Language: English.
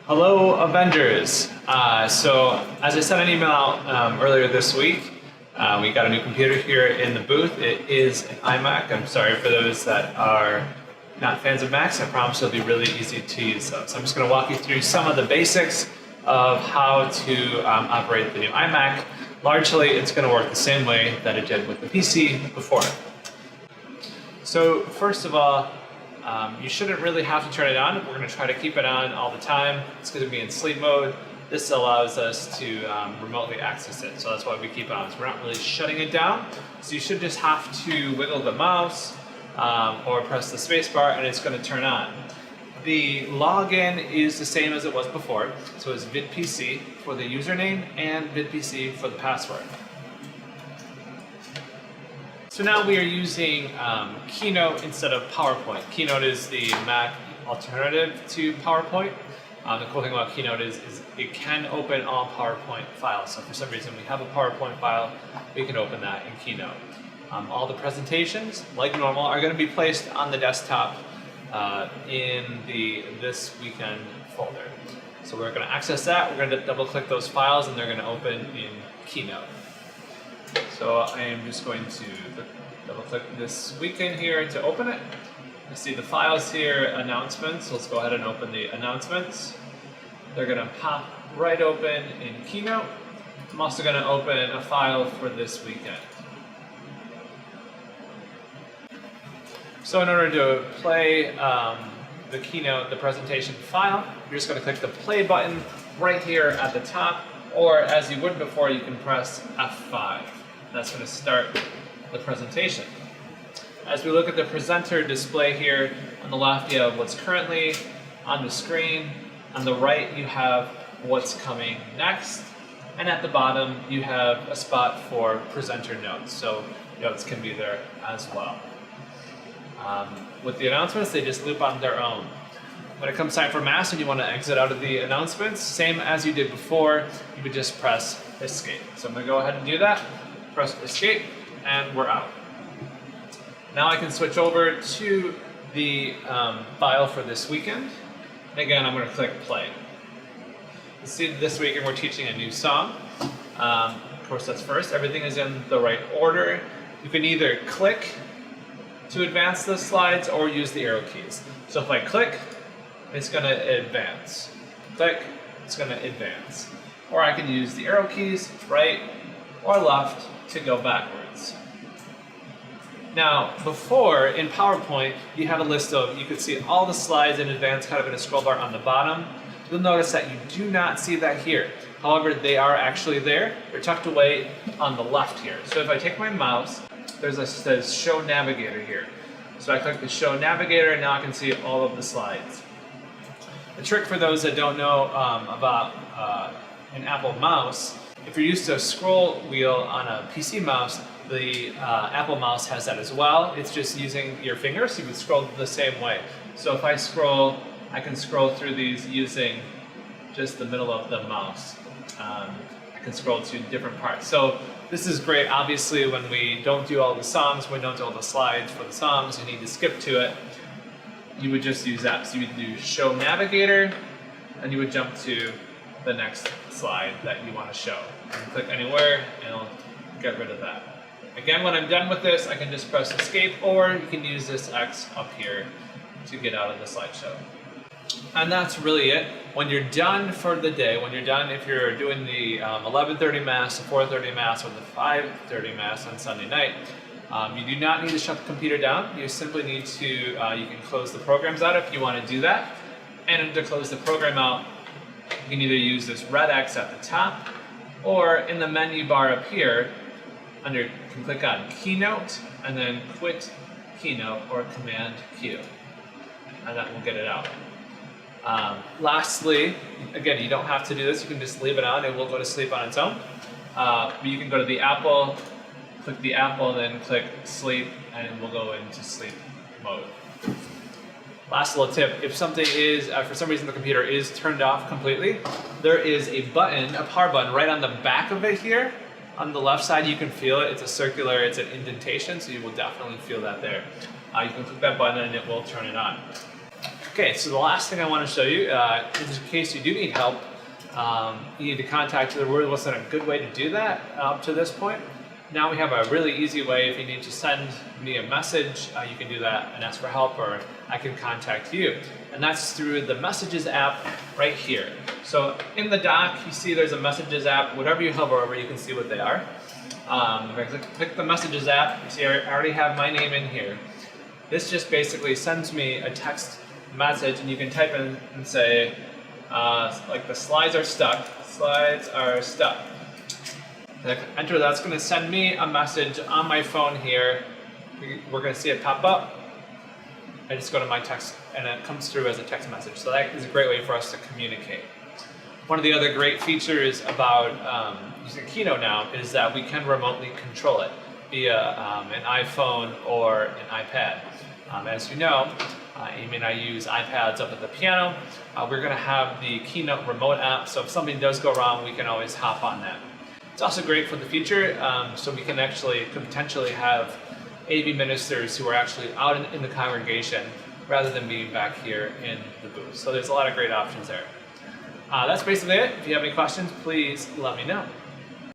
Hello, Avengers. So as I sent an email out earlier this week, we got a new computer here in the booth. It is an iMac. I'm sorry for those that are not fans of Macs. I promise it'll be really easy to use though. So I'm just going to walk you through some of the basics of how to operate the new iMac. Largely, it's going to work the same way that it did with the PC before. So first of all, you shouldn't really have to turn it on. We're going to try to keep it on all the time. It's going to be in sleep mode. This allows us to remotely access it, so that's why we keep it on. So we're not really shutting it down. So you should just have to wiggle the mouse or press the space bar and it's going to turn on. The login is the same as it was before. So it's vidPC for the username and vidPC for the password. So now we are using Keynote instead of PowerPoint. Keynote is the Mac alternative to PowerPoint. The cool thing about Keynote is it can open all PowerPoint files. So for some reason we have a PowerPoint file, we can open that in Keynote. All the presentations, like normal, are going to be placed on the desktop in the This Weekend folder. So we're going to access that, we're going to double click those files and they're going to open in Keynote. So I am just going to double click This Weekend here to open it. You see the files here, announcements. Let's go ahead and open the announcements. They're going to pop right open in Keynote. I'm also going to open a file for this weekend. So in order to play the Keynote, the presentation file, you're just going to click the play button right here at the top, or as you would before, you can press F5. That's going to start the presentation. As we look at the presenter display here, on the left you have what's currently on the screen, on the right you have what's coming next, and at the bottom you have a spot for presenter notes, so notes can be there as well. With the announcements, they just loop on their own. When it comes time for mass and you want to exit out of the announcements, same as you did before, you would just press escape. So I'm going to go ahead and do that, press escape, and we're out. Now I can switch over to the file for this weekend. And again, I'm going to click play. You see this weekend we're teaching a new song. Of course, that's first. Everything is in the right order. You can either click to advance the slides or use the arrow keys. So if I click, it's going to advance. Click, it's going to advance. Or I can use the arrow keys, right or left, to go backwards. Now, before, in PowerPoint, you had a list of, you could see all the slides in advance kind of in a scroll bar on the bottom. You'll notice that you do not see that here. However, they are actually there. They're tucked away on the left here. So if I take my mouse, there's a says Show Navigator here. So I click the Show Navigator and now I can see all of the slides. The trick for those that don't know about an Apple mouse, if you're used to a scroll wheel on a PC mouse, the Apple mouse has that as well. It's just using your fingers, so you would scroll the same way. So if I scroll, I can scroll through these using just the middle of the mouse. I can scroll to different parts. So this is great, obviously, when we don't do all the songs, we don't do all the slides for the songs, you need to skip to it, you would just use that. So you would do Show Navigator, and you would jump to the next slide that you want to show. You can click anywhere, and it'll get rid of that. Again, when I'm done with this, I can just press Escape, or you can use this X up here to get out of the slideshow. And that's really it. When you're done for the day, when you're done, if you're doing the 11:30 Mass, the 4:30 Mass, or the 5:30 Mass on Sunday night, you do not need to shut the computer down. You simply need to, you can close the programs out if you want to do that. And to close the program out, you can either use this red X at the top, or in the menu bar up here, you can click on Keynote, and then Quit Keynote, or Command Q. And that will get it out. Lastly, again, you don't have to do this, you can just leave it on, it will go to sleep on its own. But you can go to the Apple, click the Apple, then click Sleep, and it will go into sleep mode. Last little tip, if something is, for some reason the computer is turned off completely, there is a button, a power button, right on the back of it here. On the left side you can feel it, it's a circular, it's an indentation, so you will definitely feel that there. You can click that button and it will turn it on. Okay, so the last thing I want to show you is in case you do need help, you need to contact the Word wasn't a good way to do that up to this point. Now we have a really easy way. If you need to send me a message, you can do that and ask for help, or I can contact you. And that's through the Messages app right here. So in the dock, you see there's a Messages app. Whatever you hover over, you can see what they are. If I click the Messages app, you see I already have my name in here. This just basically sends me a text message, and you can type in and say, like the slides are stuck. Slides are stuck. Enter, that's going to send me a message on my phone here. We're going to see it pop up. I just go to my text and it comes through as a text message. So that is a great way for us to communicate. One of the other great features about using Keynote now is that we can remotely control it via an iPhone or an iPad. As you know, Amy and I use iPads up at the piano. We're going to have the Keynote remote app, so if something does go wrong, we can always hop on that. It's also great for the future, so we can could potentially have AV ministers who are actually out in the congregation rather than being back here in the booth. So there's a lot of great options there. That's basically it. If you have any questions, please let me know.